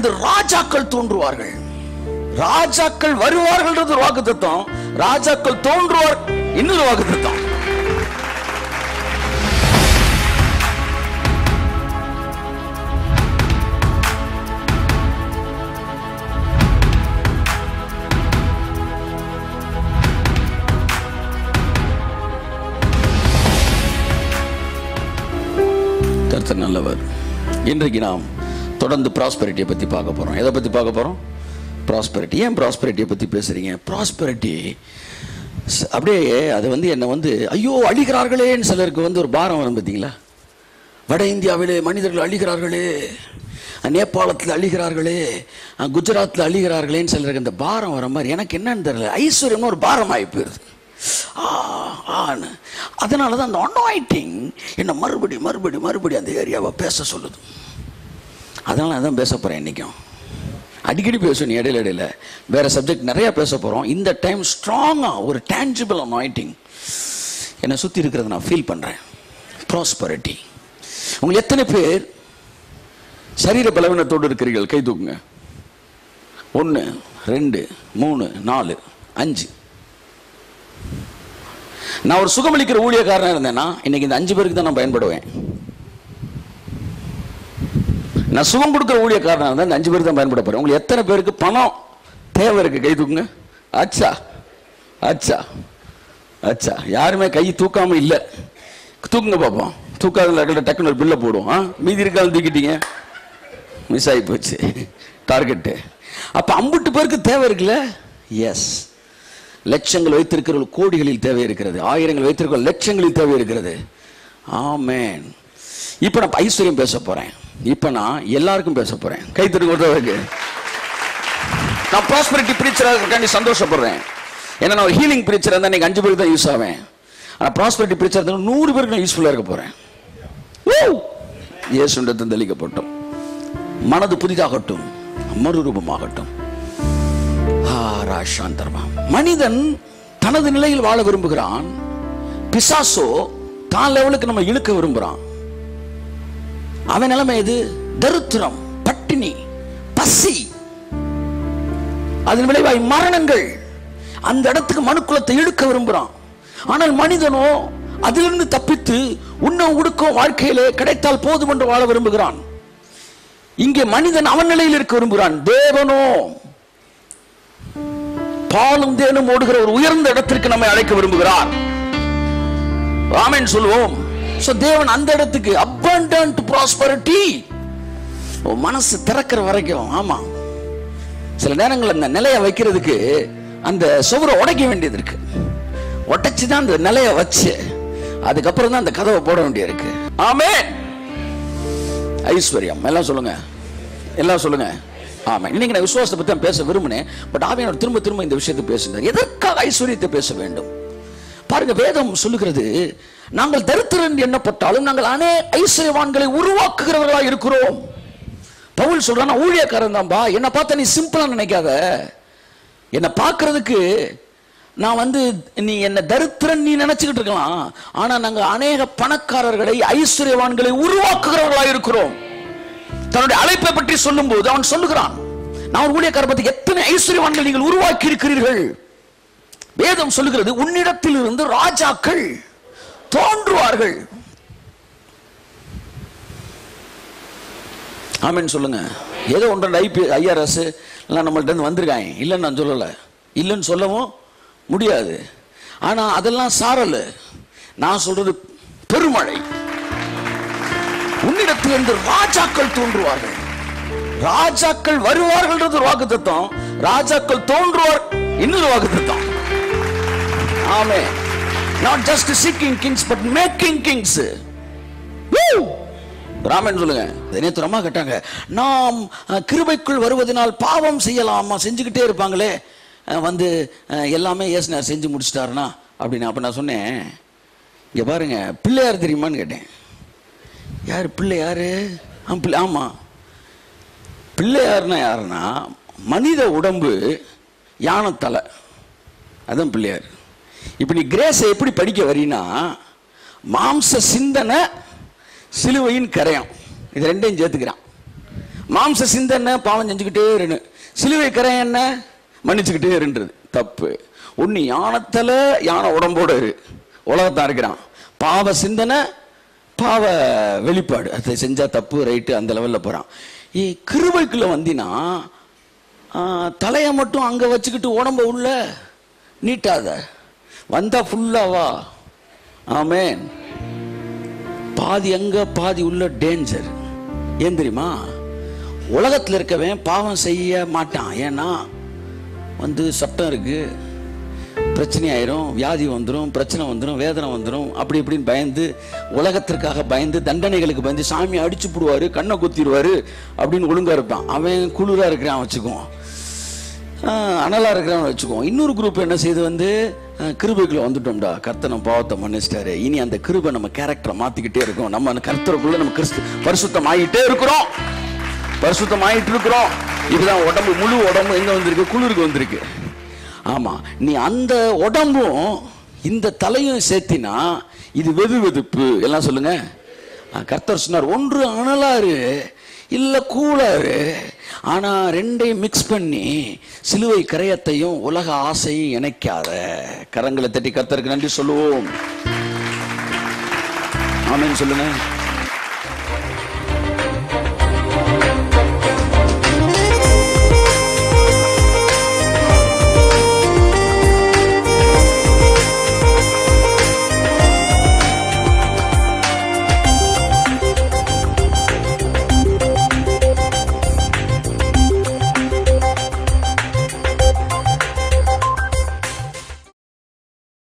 உன்னிடத்திலிருந்து ராஜாக்கள் தோன்றுவார்கள். ராஜாக்கள் வருவார்கள் வாக்குத்தத்தம், ராஜாக்கள் தோன்றுவார் இன்னொரு வாக்குத்தத்தம். கர்த்தர் நல்லவர். இன்றைக்கு நாம் தொடர்ந்து ப்ராஸ்பெரிட்டியை பற்றி பார்க்க போகிறோம். எதை பற்றி பார்க்க போகிறோம்? ப்ராஸ்பெரிட்டி. ஏன் ப்ராஸ்பெரிட்டியை பற்றி பேசுகிறீங்க? ப்ராஸ்பெரிட்டி அப்படியே அது என்னை ஐயோ அழிகிறார்களேன்னு சிலருக்கு ஒரு பாரம் வரும் பார்த்தீங்களா? வட இந்தியாவிலே மனிதர்கள் அழிகிறார்களே, நேபாளத்தில் அழிகிறார்களே, குஜராத்தில் அழிகிறார்களேன்னு சிலருக்கு அந்த பாரம் வர மாதிரி எனக்கு என்னன்னு தெரியல, ஐஸ்வர்யம்னு ஒரு பாரம் ஆகி போயிருது. அதனால தான் அந்த அனாயிண்டிங் என்ன மறுபடி அந்த ஏரியாவை பேச சொல்லுது. அதனால அதான் பேச போகிறேன். இன்றைக்கும் அடிக்கடி பேசணும், இடையில வேறு சப்ஜெக்ட் நிறையா பேச போகிறோம். இந்த டைம் ஸ்ட்ராங்காக ஒரு டேஞ்சிபிள் அனாயிண்டிங் என்னை சுற்றி இருக்கிறத நான் ஃபீல் பண்ணுறேன். ப்ராஸ்பரிட்டி. உங்களுக்கு எத்தனை பேர் சரீர பலவீனத்தோடு இருக்கிறீர்கள்? கை தூக்குங்க. 1 2 3 4 5. நான் ஒரு சுகமளிக்கிற ஊழியக்காரனா இருந்தேன்னா இன்னைக்கு இந்த 5 பேருக்கு தான் நான் பயன்படுவேன். நான் சுகம் கொடுக்குற ஊழியக்காரனா இருந்தால் இந்த 5 பேருக்கு தான் பயன்பட போறேன். உங்களுக்கு எத்தனை பேருக்கு பணம் தேவை இருக்கு? கை தூக்குங்க. அச்சா அச்சா அச்சா. யாருமே கை தூக்காம இல்லை. தூக்குங்க பார்ப்போம். தூக்காத டக்குனு ஒரு பில்லை போடுவோம். மீதி இருக்காது தூக்கிட்டீங்க, மிஸ் ஆகி போச்சு டார்கெட்டு. அப்போ 50 பேருக்கு தேவை இருக்குல்ல? எஸ். லட்சங்கள் வைத்திருக்கிற கோடிகளில் தேவை இருக்கிறது, ஆயிரங்கள் வைத்திருக்கிற லட்சங்களில் தேவை இருக்கிறது. ஆமென். இப்போ நான் ஐஸ்வர்யம் பேச போறேன். இப்போ நான் எல்லாருக்கும் பேச போறேன். கை தட்டுங்க. நான் ப்ராஸ்பெரிட்டி பிரீச்சராக சந்தோஷப்படுறேன். ஏன்னா நான் ஒரு ஹீலிங் பிரீச்சர் இருந்தால் இன்னைக்கு 5 பேருக்கு தான் யூஸ் ஆவேன். ஆனால் ப்ராஸ்பெரிட்டி பிரீச்சர் இருந்தால் 100 பேருக்கு நான் யூஸ்ஃபுல்லாக இருக்க போறேன். இயேசுவின் தெளிக்கப்பட்டோம். மனது புதிதாகட்டும், மறுரூபமாகட்டும். மனிதன் தனது நிலையில் வாழ விரும்புகிறான். பிசாசோ தான் லெவலுக்கு நம்ம இழுக்க விரும்புறான். அவன் நிலைமை இது தரித்திரம், பட்டினி, பசி, அதன் விளைவாய் மரணங்கள். அந்த இடத்துக்கு மனுக்குலத்தை இழுக்க விரும்புறான். ஆனால் மனிதனோ அதிலிருந்து தப்பித்து உண்ண உடுக்க வாழ்க்கையிலே கிடைத்தால் போதும் என்று வாழ விரும்புகிறான். இங்கே மனிதன் அவன் நிலையில் இருக்க விரும்புகிறான். தேவனோ பாலும் தேனும் ஓடுகிற ஒரு உயர்ந்த இடத்திற்கு நம்மை அழைக்க விரும்புகிறார். ஆமென் சொல்லுவோம். சோ தேவன் அந்த இடத்துக்கு abundant prosperity மனசு திறக்கிற வரைக்கும். ஆமா, சில நேரங்கள் அந்த நிலையை வைக்கிறதுக்கு அந்த சுவரை உடைக்க வேண்டியது இருக்கு. உடைச்சுதான் அந்த நிலையை வச்சு அதுக்கப்புறம் தான் அந்த கதவை போட வேண்டியது இருக்கு. ஆமென். ஐஸ்வர்யம். எல்லாம் சொல்லுங்க, எல்லாம் சொல்லுங்க. ஆமா, இன்னைக்கு நான் விசுவாசத்தை பத்தி பேச விரும்பினேன். பட் ஆவியானவர் திரும்ப இந்த விஷயத்தை பேசுகிறார். எதற்காக ஐஸ்வர்யத்தை பேச வேண்டும்? பாருங்க, வேதம் சொல்லுகிறது, நாங்கள் தரித்திரன் எண்ணப்பட்டாலும் நாங்கள் ஐஸ்வர்யவான்களை உருவாக்குகிறவர்களா இருக்கிறோம். பவுல் சொல்றான், ஊழியக்காரன் தான்பா, என்னை பார்த்தா நீ சிம்பிளா நினைக்காத. என்னை பார்க்கறதுக்கு நான் நீ என்ன தரித்திரன் நீ நினைச்சுக்கிட்டு இருக்கலாம். ஆனா நாங்க அநேக பணக்காரர்களை ஐஸ்வர்யவான்களை உருவாக்குகிறவர்களா இருக்கிறோம். தன்னுடைய அழைப்பை பற்றி சொல்லும் போது அவன் சொல்லுகிறான், நான் ஊழியக்காரர் பத்தி எத்தனை ஐஸ்வர்யவான்கள் நீங்கள் உருவாக்கி இருக்கிறீர்கள். வேதம் சொல்லுகிறது, உன்னிடத்தில் இருந்து ராஜாக்கள் தோன்றுவார்கள். ஆமென் சொல்லுங்க. ஏதோ 1 IRS எல்லாம் நம்மள்ட்ட இருந்து வந்திருக்காங்க. இல்லைன்னு நான் சொல்லல, இல்லைன்னு சொல்லவும் முடியாது. ஆனா அதெல்லாம் சாரல். நான் சொல்றது பெருமழை. உன்னிடத்திலிருந்து ராஜாக்கள் தோன்றுவார்கள். ராஜாக்கள் வருவார்கள் ஒரு வாக்குத்தத்தம், ராஜாக்கள் தோன்றுவார் இன்னொரு வாக்குத்தத்தம். ஆமென். Not just seeking kings but making kings. Raman சொல்லுங்க. நேற்று அம்மா கேட்டாங்க, நாம் கிருபைக்குள் வருவதனால் பாவம் செய்யலாமா? செஞ்சுக்கிட்டே இருப்பாங்களே, எல்லாமே ஏசுனார் செஞ்சு முடிச்சிட்டாருனா அப்படின்னு. அப்ப நான் சொன்னேன், இங்க பாருங்க, பிள்ளையார் தெரியுமான்னு கேட்டேன். யாரு பிள்ளையாரு? ஆமா, பிள்ளையாருன்னா யாருன்னா மனித உடம்பு யானை தலை, அதான் பிள்ளையார். இப்ப நீ கிரேஸை எப்படி படிக்க வரீனா, மாம்ச சிந்தனை சிலுவையின் கரையம், இது ரெண்டையும் சேர்த்துக்கிறான். மாம்ச சிந்தனை பாவம் செஞ்சுக்கிட்டே இருந்து, சிலுவை கரை என்ன மன்னிச்சுக்கிட்டே இருன்றது தப்பு. ஒன்னு யானத்துல யானை உடம்போட இரு, உலகத்தான் இருக்கிறான். பாவ சிந்தனை பாவ வெளிப்பாடு, அதை செஞ்சா தப்பு ரைட்டு அந்த லெவல்ல போறான். கிருபைக்குள்ள வந்தினா தலையை மட்டும் அங்க வச்சுக்கிட்டு உடம்ப உள்ள நீட்டாத, வந்தா ஃபுல்லாவா. ஆமென். பாதி அங்க பாதி உள்ள டேஞ்சர். ஏன் தெரியுமா? உலகத்தில் இருக்கவன் பாவம் செய்ய மாட்டான். ஏன்னா சட்டம் இருக்கு, பிரச்சனை ஆயிரும், வியாதி வந்துடும், பிரச்சனை வந்துடும், வேதனை வந்துடும், அப்படி இப்படின்னு பயந்து, உலகத்திற்காக பயந்து, தண்டனைகளுக்கு பயந்து சாமி அடிச்சு போடுவாரு, கண்ணை குத்திடுவாரு அப்படின்னு ஒழுங்கா இருப்பான். அவன் குளிரா இருக்கிறான் வச்சுக்குவோம், அனலா இருக்கிறான் வச்சுக்குவோம். இன்னொரு குரூப் என்ன செய்து கிருபைக்குள்ள வந்துட்டோம்டா, கர்த்தர் நம்ம பாவத்தை மன்னிச்சிட்டாரு, இனி அந்த கிருபை நம்ம கேரக்டரை மாத்திக்கிட்டே இருக்கோம், நம்ம அந்த கர்த்தருக்குள்ள நம்ம பரிசுத்தம் ஆகிட்டே இருக்கிறோம், பரிசுத்தம் ஆகிட்டு இருக்கிறோம். இதுதான் உடம்பு, முழு உடம்பு எங்க வந்திருக்கு? குளிருக்கு வந்திருக்கு. ஆமா, நீ அந்த உடம்பும் இந்த தலையும் சேர்த்தினா இது வெது வெதுப்பு. எல்லாம் சொல்லுங்க. கர்த்தர் சொன்னார், ஒன்று அனலாரு இல்ல கூலாரு, ஆனா ரெண்டையும் மிக்ஸ் பண்ணி சிலுவை கரையத்தையும் உலக ஆசையும் இணைக்காத. கரங்களை தட்டி கர்த்தருக்கு நன்றி சொல்லுவோம். ஆமென் சொல்லுங்க.